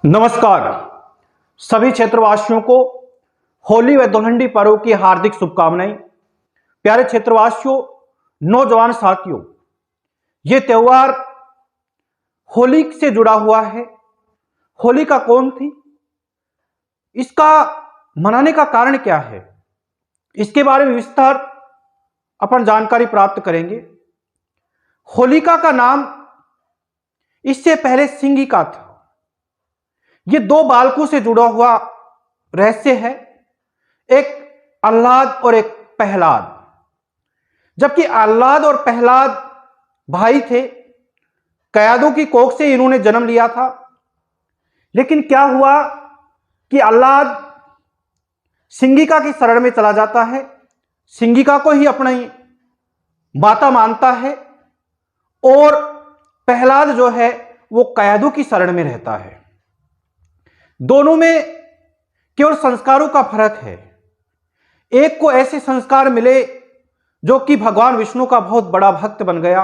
नमस्कार। सभी क्षेत्रवासियों को होली व धुलंडी पर्व की हार्दिक शुभकामनाएं। प्यारे क्षेत्रवासियों, नौजवान साथियों, ये त्योहार होली से जुड़ा हुआ है। होलिका कौन थी, इसका मनाने का कारण क्या है, इसके बारे में विस्तार अपन जानकारी प्राप्त करेंगे। होलिका का नाम इससे पहले सिंगिका था। ये दो बालकों से जुड़ा हुआ रहस्य है, एक आह्लाद और एक प्रहलाद। जबकि आह्लाद और प्रहलाद भाई थे, कयादों की कोख से इन्होंने जन्म लिया था। लेकिन क्या हुआ कि आह्लाद सिंगिका की शरण में चला जाता है, सिंगिका को ही अपनी माता मानता है, और प्रहलाद जो है वो कयादों की शरण में रहता है। दोनों में केवल संस्कारों का फर्क है। एक को ऐसे संस्कार मिले जो कि भगवान विष्णु का बहुत बड़ा भक्त बन गया,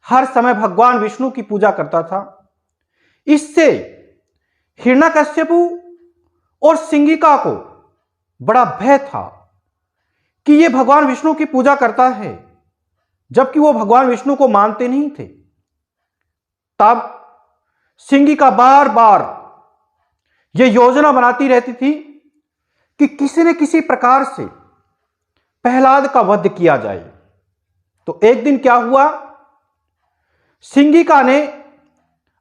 हर समय भगवान विष्णु की पूजा करता था। इससे हिरण्यकश्यपु और सिंगिका को बड़ा भय था कि ये भगवान विष्णु की पूजा करता है, जबकि वो भगवान विष्णु को मानते नहीं थे। तब सिंगिका बार बार ये योजना बनाती रहती थी कि किसी न किसी प्रकार से प्रहलाद का वध किया जाए। तो एक दिन क्या हुआ, सिंगिका ने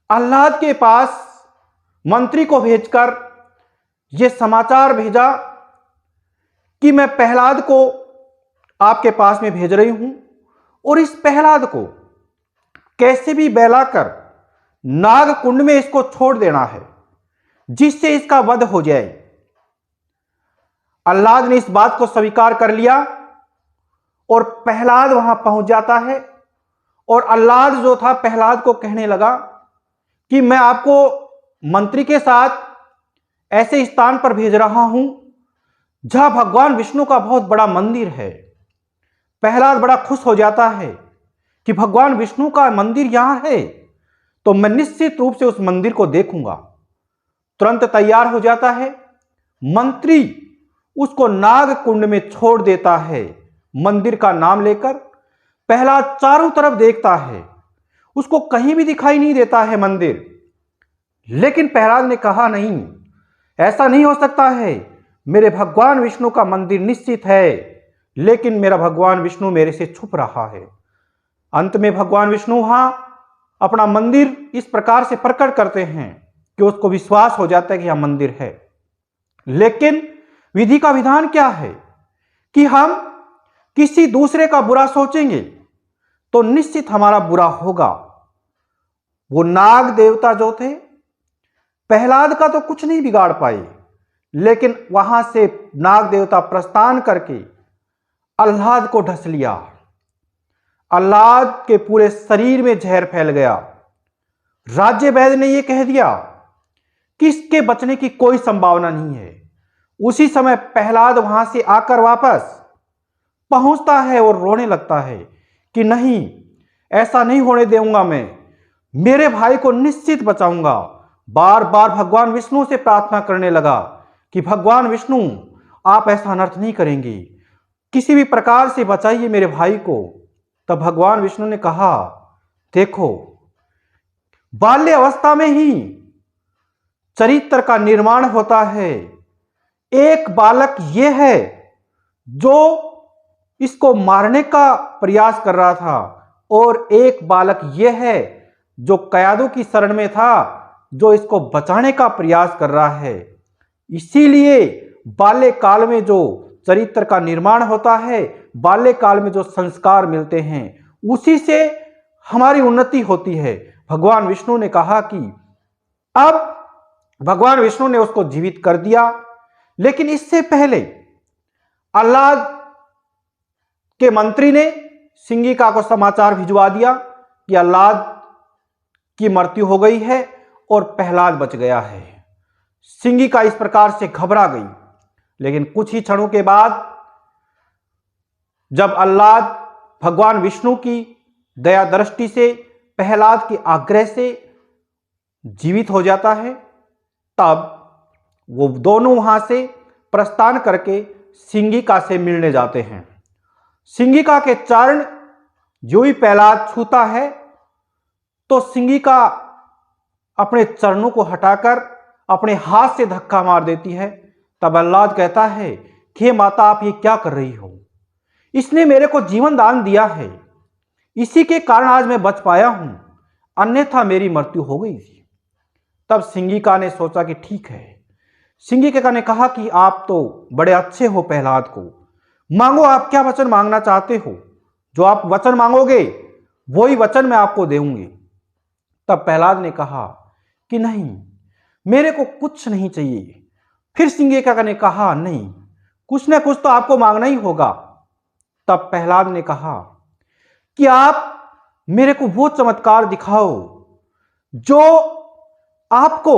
आह्लाद के पास मंत्री को भेजकर यह समाचार भेजा कि मैं प्रहलाद को आपके पास में भेज रही हूं, और इस प्रहलाद को कैसे भी बहलाकर नाग कुंड में इसको छोड़ देना है, जिससे इसका वध हो जाए। आह्लाद ने इस बात को स्वीकार कर लिया और प्रहलाद वहां पहुंच जाता है। और आह्लाद जो था प्रहलाद को कहने लगा कि मैं आपको मंत्री के साथ ऐसे स्थान पर भेज रहा हूं जहां भगवान विष्णु का बहुत बड़ा मंदिर है। प्रहलाद बड़ा खुश हो जाता है कि भगवान विष्णु का मंदिर यहां है, तो मैं निश्चित रूप से उस मंदिर को देखूंगा। तुरंत तैयार हो जाता है। मंत्री उसको नाग कुंड में छोड़ देता है मंदिर का नाम लेकर। प्रहलाद चारों तरफ देखता है, उसको कहीं भी दिखाई नहीं देता है मंदिर। लेकिन प्रहलाद ने कहा, नहीं, ऐसा नहीं हो सकता है, मेरे भगवान विष्णु का मंदिर निश्चित है, लेकिन मेरा भगवान विष्णु मेरे से छुप रहा है। अंत में भगवान विष्णु वहां अपना मंदिर इस प्रकार से प्रकट करते हैं कि उसको विश्वास हो जाता है कि यह मंदिर है। लेकिन विधि का विधान क्या है कि हम किसी दूसरे का बुरा सोचेंगे तो निश्चित हमारा बुरा होगा। वो नाग देवता जो थे, प्रहलाद का तो कुछ नहीं बिगाड़ पाए, लेकिन वहां से नाग देवता प्रस्थान करके आह्लाद को ढस लिया। आह्लाद के पूरे शरीर में जहर फैल गया। राज्य वैद्य ने यह कह दिया कि इसके बचने की कोई संभावना नहीं है। उसी समय प्रहलाद वहां से आकर वापस पहुंचता है और रोने लगता है कि नहीं, ऐसा नहीं होने दूंगा, मैं मेरे भाई को निश्चित बचाऊंगा। बार बार भगवान विष्णु से प्रार्थना करने लगा कि भगवान विष्णु, आप ऐसा अनर्थ नहीं करेंगे, किसी भी प्रकार से बचाइए मेरे भाई को। तब भगवान विष्णु ने कहा, देखो, बाल्य अवस्था में ही चरित्र का निर्माण होता है। एक बालक यह है जो इसको मारने का प्रयास कर रहा था, और एक बालक यह है जो कयादों की शरण में था, जो इसको बचाने का प्रयास कर रहा है। इसीलिए बाल्यकाल में जो चरित्र का निर्माण होता है, बाल्यकाल में जो संस्कार मिलते हैं, उसी से हमारी उन्नति होती है। भगवान विष्णु ने कहा कि अब भगवान विष्णु ने उसको जीवित कर दिया। लेकिन इससे पहले आह्लाद के मंत्री ने सिंगिका को समाचार भिजवा दिया कि आह्लाद की मृत्यु हो गई है और प्रहलाद बच गया है। सिंगिका इस प्रकार से घबरा गई। लेकिन कुछ ही क्षणों के बाद जब आह्लाद भगवान विष्णु की दया दृष्टि से प्रहलाद के आग्रह से जीवित हो जाता है, तब वो दोनों वहां से प्रस्थान करके सिंगिका से मिलने जाते हैं। सिंगिका के चरण जो ही प्रहलाद छूता है तो सिंगिका अपने चरणों को हटाकर अपने हाथ से धक्का मार देती है। तब प्रहलाद कहता है कि हे माता, आप ये क्या कर रही हो? इसने मेरे को जीवन दान दिया है, इसी के कारण आज मैं बच पाया हूं, अन्यथा मेरी मृत्यु हो गई थी। तब सिंगिका ने सोचा कि ठीक है। सिंगिका ने कहा कि आप तो बड़े अच्छे हो प्रहलाद को, मांगो, आप क्या वचन मांगना चाहते हो? जो आप वचन मांगोगे वही वचन मैं आपको दूंगी। तब प्रहलाद ने कहा कि नहीं, मेरे को कुछ नहीं चाहिए। फिर सिंगिका ने कहा नहीं, कुछ ना कुछ तो आपको मांगना ही होगा। तब प्रहलाद ने कहा कि आप मेरे को वो चमत्कार दिखाओ जो आपको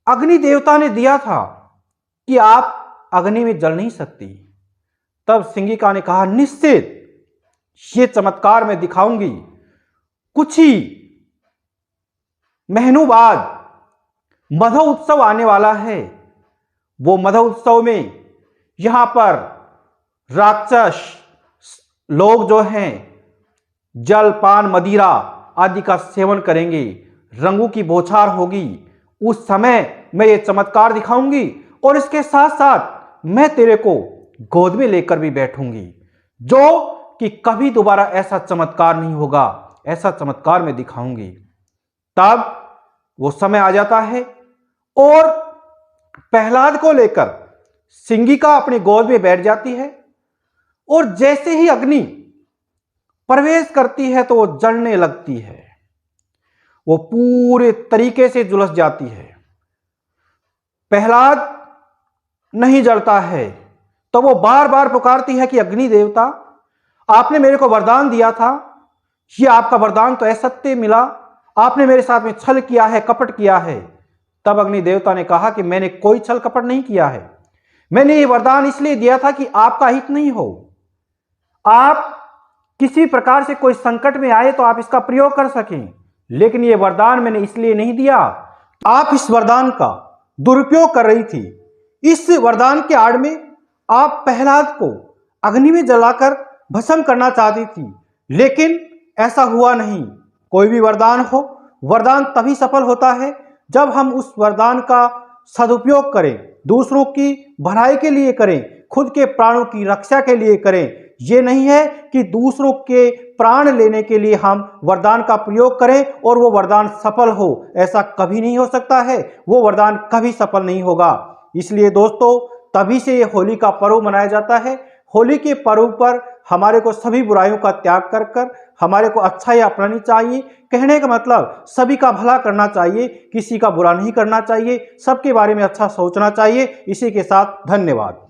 अग्नि देवता ने दिया था कि आप अग्नि में जल नहीं सकती। तब सिंगिका ने कहा निश्चित, ये चमत्कार मैं दिखाऊंगी। कुछ ही महीनों बाद मधु उत्सव आने वाला है। वो मधु उत्सव में यहां पर राक्षस लोग जो हैं जल, पान, मदिरा आदि का सेवन करेंगे, रंगों की बौछार होगी। उस समय मैं ये चमत्कार दिखाऊंगी और इसके साथ साथ मैं तेरे को गोद में लेकर भी बैठूंगी, जो कि कभी दोबारा ऐसा चमत्कार नहीं होगा। ऐसा चमत्कार मैं दिखाऊंगी। तब वो समय आ जाता है और प्रहलाद को लेकर सिंगिका अपनी गोद में बैठ जाती है और जैसे ही अग्नि प्रवेश करती है तो वो जलने लगती है। वो पूरे तरीके से झुलस जाती है। प्रहलाद नहीं जलता है तो वो बार बार पुकारती है कि अग्नि देवता, आपने मेरे को वरदान दिया था, ये आपका वरदान तो असत्य मिला, आपने मेरे साथ में छल किया है, कपट किया है। तब अग्नि देवता ने कहा कि मैंने कोई छल कपट नहीं किया है, मैंने ये वरदान इसलिए दिया था कि आपका हित नहीं हो, आप किसी प्रकार से कोई संकट में आए तो आप इसका प्रयोग कर सकें। लेकिन ये वरदान मैंने इसलिए नहीं दिया, आप इस वरदान का दुरुपयोग कर रही थी। इस वरदान के आड़ में आप प्रहलाद को अग्नि में जलाकर भस्म करना चाहती थी, लेकिन ऐसा हुआ नहीं। कोई भी वरदान हो, वरदान तभी सफल होता है जब हम उस वरदान का सदुपयोग करें, दूसरों की भलाई के लिए करें, खुद के प्राणों की रक्षा के लिए करें। ये नहीं है कि दूसरों के प्राण लेने के लिए हम वरदान का प्रयोग करें और वो वरदान सफल हो। ऐसा कभी नहीं हो सकता है, वो वरदान कभी सफल नहीं होगा। इसलिए दोस्तों, तभी से ये होली का पर्व मनाया जाता है। होली के पर्व पर हमारे को सभी बुराइयों का त्याग कर कर हमारे को अच्छाई अपनानी चाहिए। कहने का मतलब सभी का भला करना चाहिए, किसी का बुरा नहीं करना चाहिए, सबके बारे में अच्छा सोचना चाहिए। इसी के साथ धन्यवाद।